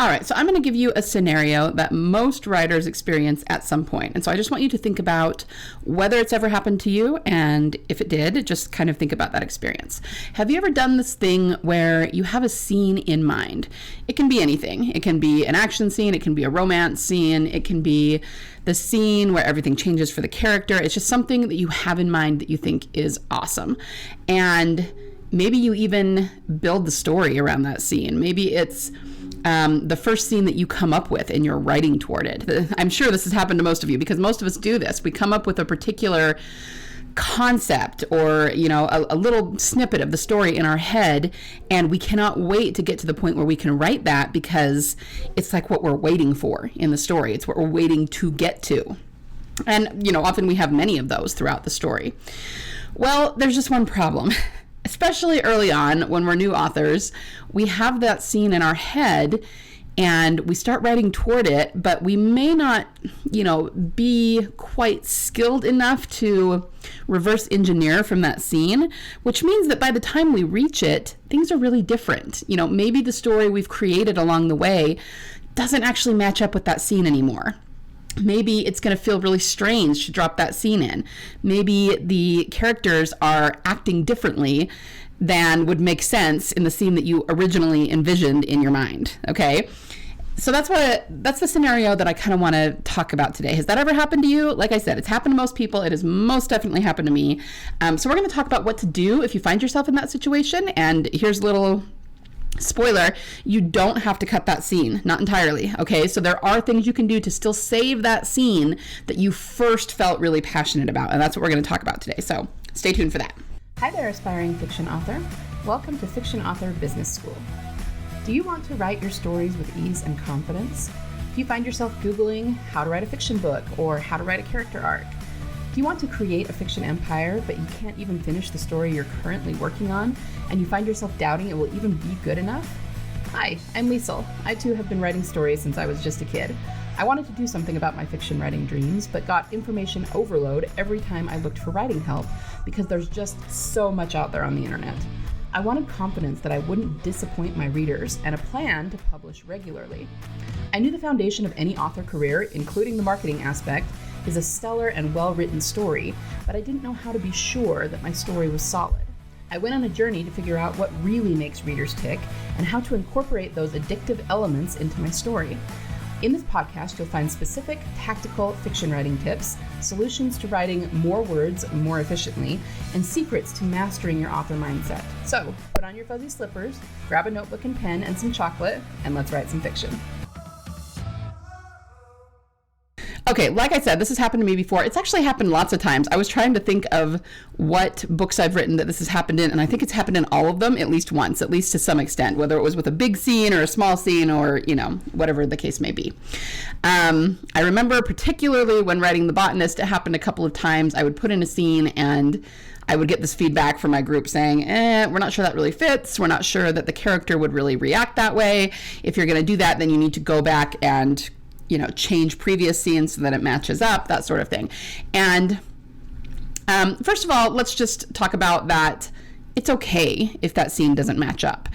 All right, so I'm going to give you a scenario that most writers experience at some point. And so I just want you to think about whether it's ever happened to you, and if it did, just kind of think about that experience. Have you ever done this thing where you have a scene in mind? It can be anything. It can be an action scene, it can be a romance scene, it can be the scene where everything changes for the character. It's just something that you have in mind that you think is awesome. And maybe you even build the story around that scene. Maybe it's the first scene that you come up with and you're writing toward it. I'm sure this has happened to most of you because most of us do this. We come up with a particular concept or, a little snippet of the story in our head, and we cannot wait to get to the point where we can write that because it's like what we're waiting for in the story. It's what we're waiting to get to. And, often we have many of those throughout the story. Well, there's just one problem. Especially early on when we're new authors, we have that scene in our head and we start writing toward it, but we may not, be quite skilled enough to reverse engineer from that scene, which means that by the time we reach it, things are really different. Maybe the story we've created along the way doesn't actually match up with that scene anymore. Maybe it's going to feel really strange to drop that scene in. Maybe the characters are acting differently than would make sense in the scene that you originally envisioned in your mind. Okay? So that's the scenario that I kind of want to talk about today. Has that ever happened to you? Like I said, it's happened to most people. It has most definitely happened to me. So we're going to talk about what to do if you find yourself in that situation. And here's a little spoiler, you don't have to cut that scene, not entirely, okay? So there are things you can do to still save that scene that you first felt really passionate about, and that's what we're going to talk about today, so stay tuned for that. Hi there, aspiring fiction author. Welcome to Fiction Author Business School. Do you want to write your stories with ease and confidence? Do you find yourself Googling how to write a fiction book or how to write a character arc? Do you want to create a fiction empire, but you can't even finish the story you're currently working on, and you find yourself doubting it will even be good enough? Hi, I'm Liesl. I too have been writing stories since I was just a kid. I wanted to do something about my fiction writing dreams, but got information overload every time I looked for writing help because there's just so much out there on the internet. I wanted confidence that I wouldn't disappoint my readers and a plan to publish regularly. I knew the foundation of any author career, including the marketing aspect, is a stellar and well-written story, but I didn't know how to be sure that my story was solid. I went on a journey to figure out what really makes readers tick and how to incorporate those addictive elements into my story. In this podcast, you'll find specific tactical fiction writing tips, solutions to writing more words more efficiently, and secrets to mastering your author mindset. So, put on your fuzzy slippers, grab a notebook and pen and some chocolate, and let's write some fiction. Okay, like I said, this has happened to me before. It's actually happened lots of times. I was trying to think of what books I've written that this has happened in, and I think it's happened in all of them at least once, at least to some extent, whether it was with a big scene or a small scene or, whatever the case may be. I remember particularly when writing The Botanist, it happened a couple of times. I would put in a scene and I would get this feedback from my group saying, we're not sure that really fits. We're not sure that the character would really react that way. If you're going to do that, then you need to go back and change previous scenes so that it matches up, that sort of thing. And first of all, let's just talk about that. It's okay if that scene doesn't match up.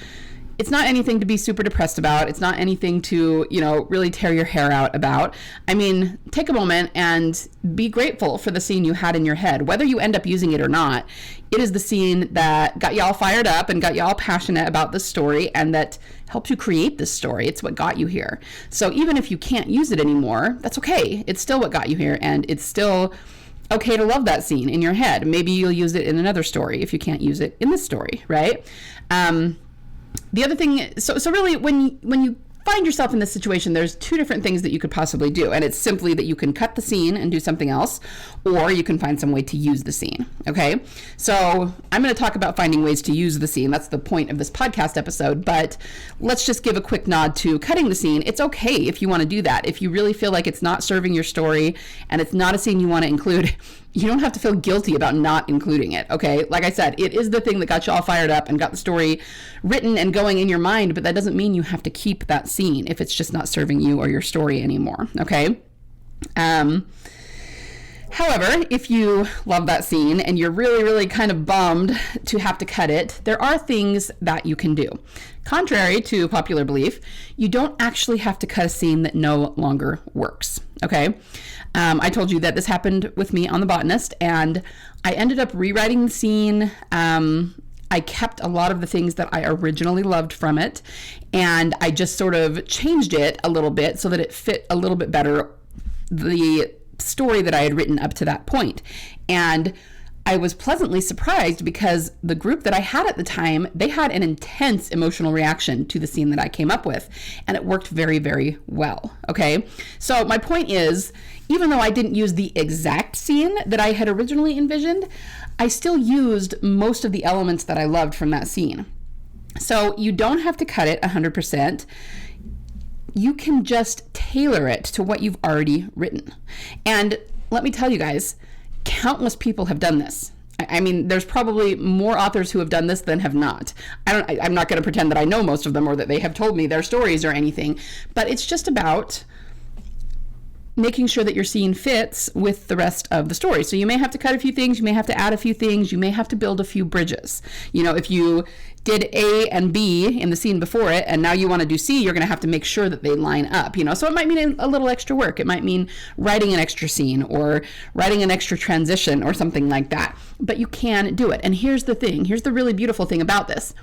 It's not anything to be super depressed about. It's not anything to, really tear your hair out about. I mean, take a moment and be grateful for the scene you had in your head. Whether you end up using it or not, it is the scene that got y'all fired up and got y'all passionate about the story and that helped you create this story. It's what got you here. So even if you can't use it anymore, that's okay. It's still what got you here, and it's still okay to love that scene in your head. Maybe you'll use it in another story if you can't use it in this story, right? The other thing, so really when you find yourself in this situation, there's two different things that you could possibly do. And it's simply that you can cut the scene and do something else, or you can find some way to use the scene. Okay. So I'm going to talk about finding ways to use the scene. That's the point of this podcast episode, but let's just give a quick nod to cutting the scene. It's okay if you want to do that. If you really feel like it's not serving your story and it's not a scene you want to include, you don't have to feel guilty about not including it, okay? Like I said, it is the thing that got you all fired up and got the story written and going in your mind, but that doesn't mean you have to keep that scene if it's just not serving you or your story anymore, okay? However, if you love that scene and you're really, really kind of bummed to have to cut it, there are things that you can do. Contrary to popular belief, you don't actually have to cut a scene that no longer works, okay? I told you that this happened with me on The Botanist, and I ended up rewriting the scene. I kept a lot of the things that I originally loved from it, and I just sort of changed it a little bit so that it fit a little bit better the story that I had written up to that point. And I was pleasantly surprised because the group that I had at the time, they had an intense emotional reaction to the scene that I came up with, and it worked very, very well. Okay, so my point is, even though I didn't use the exact scene that I had originally envisioned, I still used most of the elements that I loved from that scene. So you don't have to cut it 100%. You can just tailor it to what you've already written. And let me tell you guys, countless people have done this. I mean, there's probably more authors who have done this than have not. I'm not going to pretend that I know most of them or that they have told me their stories or anything, but it's just about making sure that your scene fits with the rest of the story. So you may have to cut a few things, you may have to add a few things, you may have to build a few bridges. You know, if you did A and B in the scene before it, and now you want to do C, you're going to have to make sure that they line up, you know. So it might mean a little extra work. It might mean writing an extra scene or writing an extra transition or something like that. But you can do it. And here's the thing. Here's the really beautiful thing about this.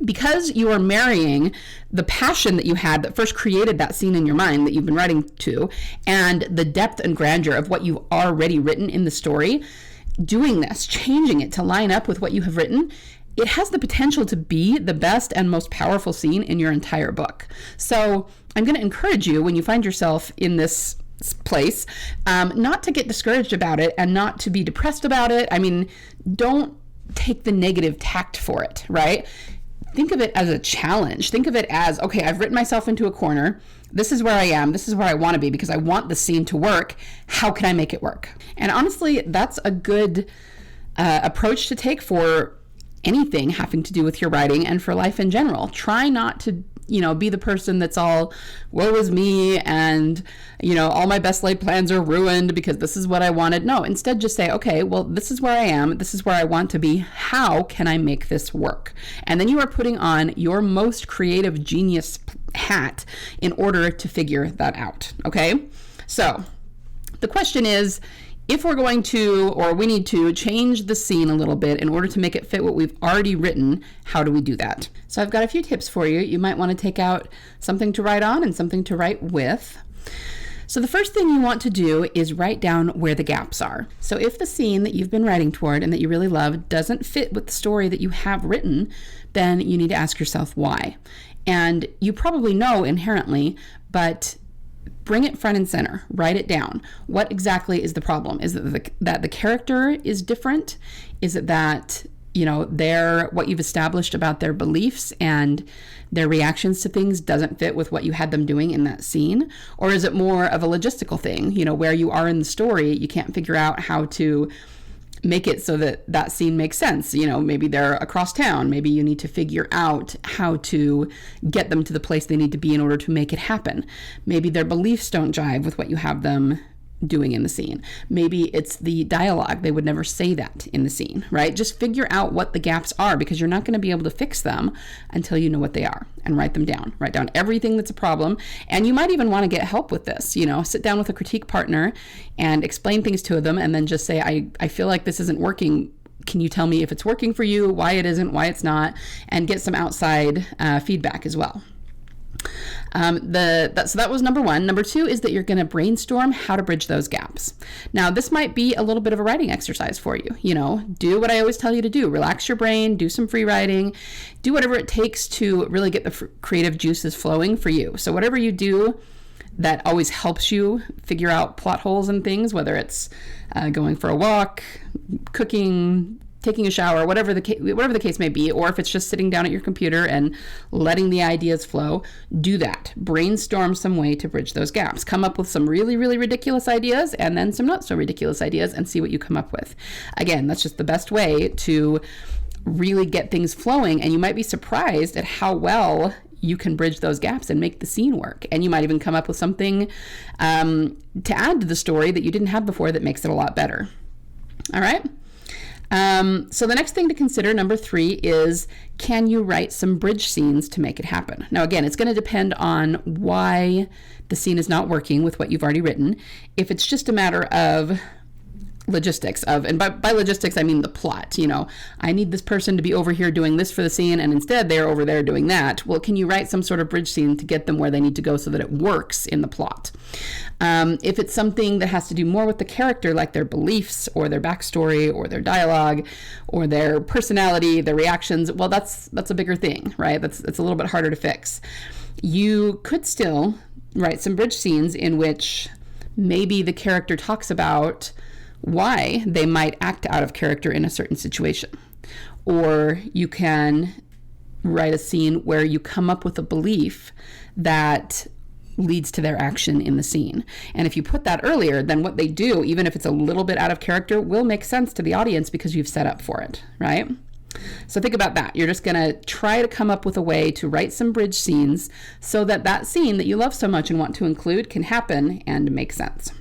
Because you are marrying the passion that you had that first created that scene in your mind that you've been writing to, and the depth and grandeur of what you've already written in the story, doing this, changing it to line up with what you have written, it has the potential to be the best and most powerful scene in your entire book. So I'm going to encourage you, when you find yourself in this place, not to get discouraged about it and not to be depressed about it. I mean, don't take the negative tact for it, right? Think of it as a challenge. Think of it as, okay, I've written myself into a corner. This is where I am. This is where I want to be because I want the scene to work. How can I make it work? And honestly, that's a good approach to take for anything having to do with your writing and for life in general. Try not to, be the person that's all, woe is me, and, all my best laid plans are ruined because this is what I wanted. No, instead just say, okay, well, this is where I am. This is where I want to be. How can I make this work? And then you are putting on your most creative genius hat in order to figure that out. Okay? So the question is, if we're going to, or we need to change the scene a little bit in order to make it fit what we've already written, how do we do that? So I've got a few tips for you. You might want to take out something to write on and something to write with. So the first thing you want to do is write down where the gaps are. So if the scene that you've been writing toward and that you really love doesn't fit with the story that you have written, then you need to ask yourself why. And you probably know inherently, but bring it front and center. Write it down. What exactly is the problem? Is it that the character is different? Is it that, what you've established about their beliefs and their reactions to things doesn't fit with what you had them doing in that scene? Or is it more of a logistical thing, where you are in the story, you can't figure out how to make it so that scene makes sense. Maybe they're across town. Maybe you need to figure out how to get them to the place they need to be in order to make it happen. Maybe their beliefs don't jive with what you have them doing in the scene. Maybe it's the dialogue. They would never say that in the scene, right? Just figure out what the gaps are, because you're not going to be able to fix them until you know what they are, and write them down. Write down everything that's a problem. And you might even want to get help with this. Sit down with a critique partner and explain things to them, and then just say, I feel like this isn't working. Can you tell me if it's working for you, why it isn't, why it's not, and get some outside feedback as well. So that was number one. Number two is that you're going to brainstorm how to bridge those gaps. Now, this might be a little bit of a writing exercise for you. Do what I always tell you to do. Relax your brain, do some free writing, do whatever it takes to really get the creative juices flowing for you. So whatever you do that always helps you figure out plot holes and things, whether it's going for a walk, cooking, taking a shower, whatever the case may be, or if it's just sitting down at your computer and letting the ideas flow, do that. Brainstorm some way to bridge those gaps. Come up with some really, really ridiculous ideas and then some not so ridiculous ideas and see what you come up with. Again, that's just the best way to really get things flowing, and you might be surprised at how well you can bridge those gaps and make the scene work. And you might even come up with something to add to the story that you didn't have before that makes it a lot better. All right. So the next thing to consider, number 3, is can you write some bridge scenes to make it happen? Now, again, it's going to depend on why the scene is not working with what you've already written. If it's just a matter of logistics and by logistics, I mean the plot. I need this person to be over here doing this for the scene, and instead they're over there doing that. Well, can you write some sort of bridge scene to get them where they need to go so that it works in the plot? If it's something that has to do more with the character, like their beliefs or their backstory or their dialogue or their personality, their reactions, well, that's a bigger thing, right? It's a little bit harder to fix. You could still write some bridge scenes in which maybe the character talks about why they might act out of character in a certain situation. Or you can write a scene where you come up with a belief that leads to their action in the scene. And if you put that earlier, then what they do, even if it's a little bit out of character, will make sense to the audience because you've set up for it, right? So think about that. You're just going to try to come up with a way to write some bridge scenes so that that scene that you love so much and want to include can happen and make sense.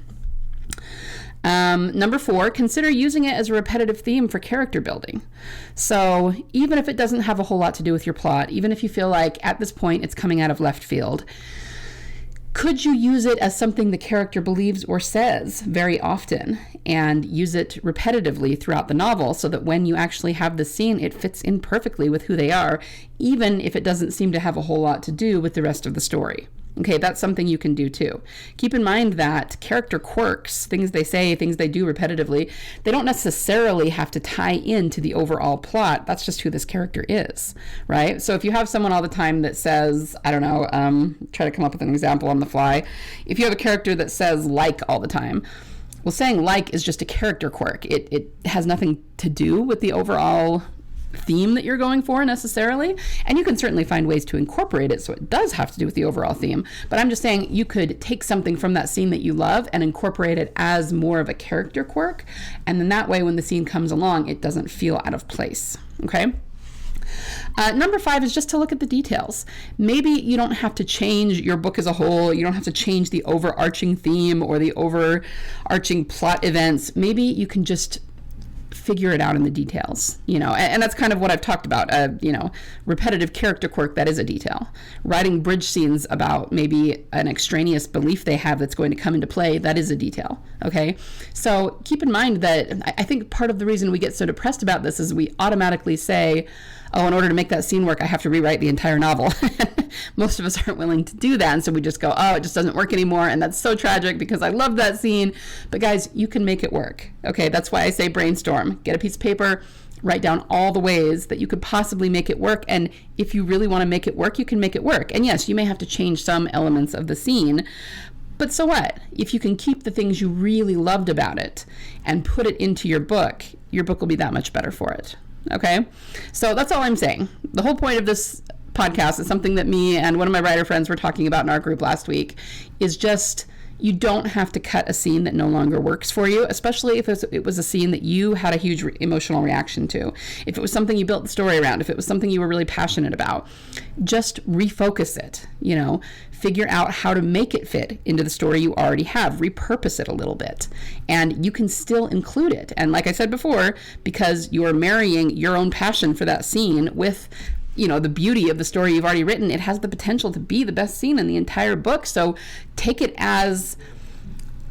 Number 4, consider using it as a repetitive theme for character building. So even if it doesn't have a whole lot to do with your plot, even if you feel like at this point it's coming out of left field, could you use it as something the character believes or says very often and use it repetitively throughout the novel so that when you actually have the scene, it fits in perfectly with who they are, even if it doesn't seem to have a whole lot to do with the rest of the story? Okay, that's something you can do too. Keep in mind that character quirks, things they say, things they do repetitively, they don't necessarily have to tie into the overall plot. That's just who this character is, right? So if you have someone all the time that says, I don't know, try to come up with an example on the fly. If you have a character that says like all the time, well, saying like is just a character quirk. It has nothing to do with the overall theme that you're going for necessarily, and you can certainly find ways to incorporate it so it does have to do with the overall theme, but I'm just saying you could take something from that scene that you love and incorporate it as more of a character quirk, and then that way when the scene comes along it doesn't feel out of place. Okay. Number 5 is just to look at the details. Maybe you don't have to change your book as a whole. You don't have to change the overarching theme or the overarching plot events. Maybe you can just figure it out in the details, and that's kind of what I've talked about, repetitive character quirk, that is a detail. Writing bridge scenes about maybe an extraneous belief they have that's going to come into play, that is a detail, okay? So keep in mind that I think part of the reason we get so depressed about this is we automatically say, oh, in order to make that scene work, I have to rewrite the entire novel. Most of us aren't willing to do that, and so we just go, oh, it just doesn't work anymore, and that's so tragic because I love that scene. But guys, you can make it work, okay? That's why I say brainstorm. Get a piece of paper, write down all the ways that you could possibly make it work, and if you really want to make it work, you can make it work. And yes, you may have to change some elements of the scene, but so what? If you can keep the things you really loved about it and put it into your book will be that much better for it. Okay, so that's all I'm saying. The whole point of this podcast is something that me and one of my writer friends were talking about in our group last week, is just you don't have to cut a scene that no longer works for you, especially if it was a scene that you had a huge emotional reaction to. If it was something you built the story around, if it was something you were really passionate about, just refocus it, figure out how to make it fit into the story you already have, repurpose it a little bit, and you can still include it. And like I said before, because you're marrying your own passion for that scene with the beauty of the story you've already written, it has the potential to be the best scene in the entire book. So take it as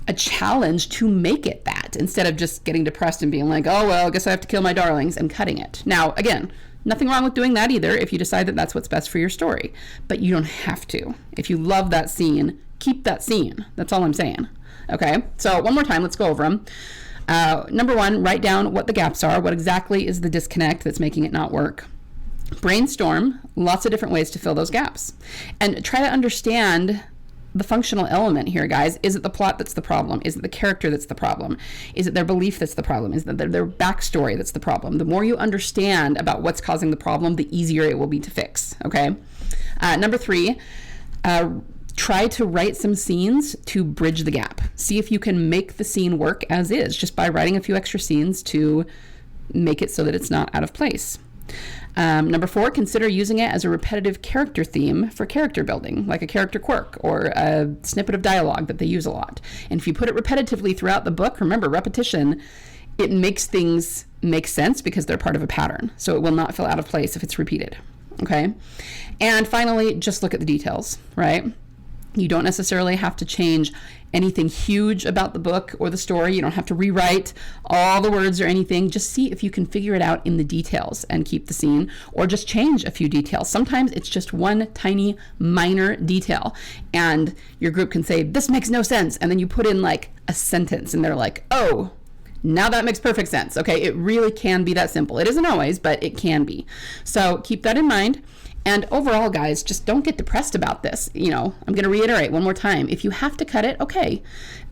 a challenge to make it that, instead of just getting depressed and being like, oh, well, I guess I have to kill my darlings and cutting it. Now, again, nothing wrong with doing that either if you decide that that's what's best for your story, but you don't have to. If you love that scene, keep that scene. That's all I'm saying. Okay, so one more time, let's go over them. Number 1, write down what the gaps are. What exactly is the disconnect that's making it not work? Brainstorm lots of different ways to fill those gaps, and try to understand the functional element here, guys. Is it the plot that's the problem? Is it the character that's the problem? Is it their belief that's the problem? Is it their backstory that's the problem? The more you understand about what's causing the problem, the easier it will be to fix, okay? Number 3, try to write some scenes to bridge the gap. See if you can make the scene work as is, just by writing a few extra scenes to make it so that it's not out of place. Number 4, consider using it as a repetitive character theme for character building, like a character quirk or a snippet of dialogue that they use a lot. And if you put it repetitively throughout the book, remember, repetition, it makes things make sense because they're part of a pattern. So it will not feel out of place if it's repeated. Okay. And finally, just look at the details, right? You don't necessarily have to change anything huge about the book or the story. You don't have to rewrite all the words or anything. Just see if you can figure it out in the details and keep the scene, or just change a few details. Sometimes it's just one tiny minor detail and your group can say, this makes no sense. And then you put in like a sentence and they're like, oh, now that makes perfect sense. Okay, it really can be that simple. It isn't always, but it can be. So keep that in mind. And overall, guys, just don't get depressed about this. I'm going to reiterate one more time. If you have to cut it, okay,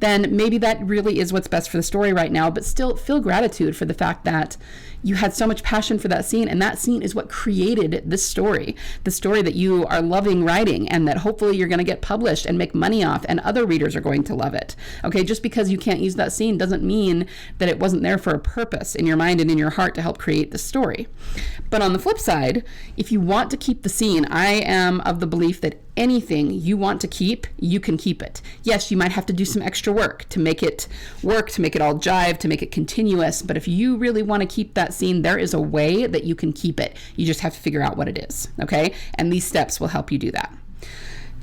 then maybe that really is what's best for the story right now, but still feel gratitude for the fact that you had so much passion for that scene, and that scene is what created this story, the story that you are loving writing and that hopefully you're going to get published and make money off, and other readers are going to love it. Okay, just because you can't use that scene doesn't mean that it wasn't there for a purpose in your mind and in your heart to help create the story. But on the flip side, if you want to keep the scene, I am of the belief that anything you want to keep, you can keep it. Yes, you might have to do some extra work to make it work, to make it all jive, to make it continuous. But if you really want to keep that scene, there is a way that you can keep it. You just have to figure out what it is, okay? And these steps will help you do that.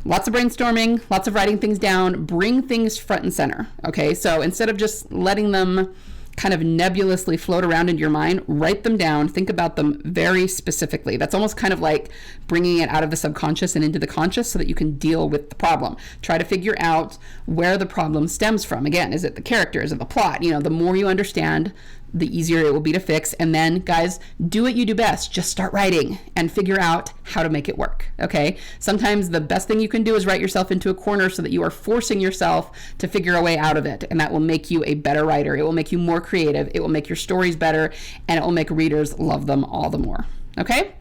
Lots of brainstorming, lots of writing things down, bring things front and center, okay? So instead of just letting them kind of nebulously float around in your mind, write them down, think about them very specifically. That's almost kind of like bringing it out of the subconscious and into the conscious so that you can deal with the problem. Try to figure out where the problem stems from. Again, is it the character? Is it the plot? The more you understand, the easier it will be to fix. And then, guys, do what you do best. Just start writing and figure out how to make it work, okay? Sometimes the best thing you can do is write yourself into a corner so that you are forcing yourself to figure a way out of it, and that will make you a better writer. It will make you more creative. It will make your stories better, and it will make readers love them all the more, okay?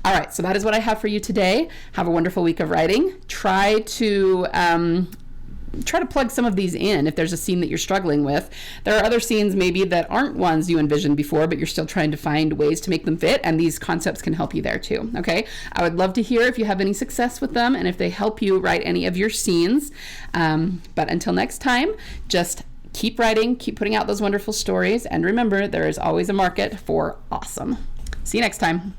All right, so that is what I have for you today. Have a wonderful week of writing. Try to plug some of these in if there's a scene that you're struggling with. There are other scenes maybe that aren't ones you envisioned before, but you're still trying to find ways to make them fit, and these concepts can help you there too, okay? I would love to hear if you have any success with them and if they help you write any of your scenes. But until next time, just keep writing, keep putting out those wonderful stories, and remember, there is always a market for awesome. See you next time.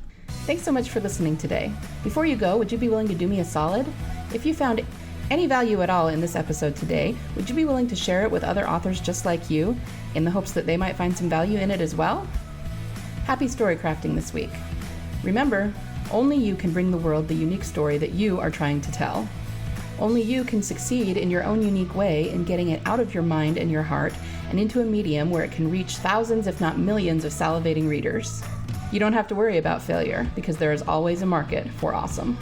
Thanks so much for listening today. Before you go, would you be willing to do me a solid? If you found any value at all in this episode today, would you be willing to share it with other authors just like you in the hopes that they might find some value in it as well? Happy story crafting this week. Remember, only you can bring the world the unique story that you are trying to tell. Only you can succeed in your own unique way in getting it out of your mind and your heart and into a medium where it can reach thousands, if not millions, of salivating readers. You don't have to worry about failure because there is always a market for awesome.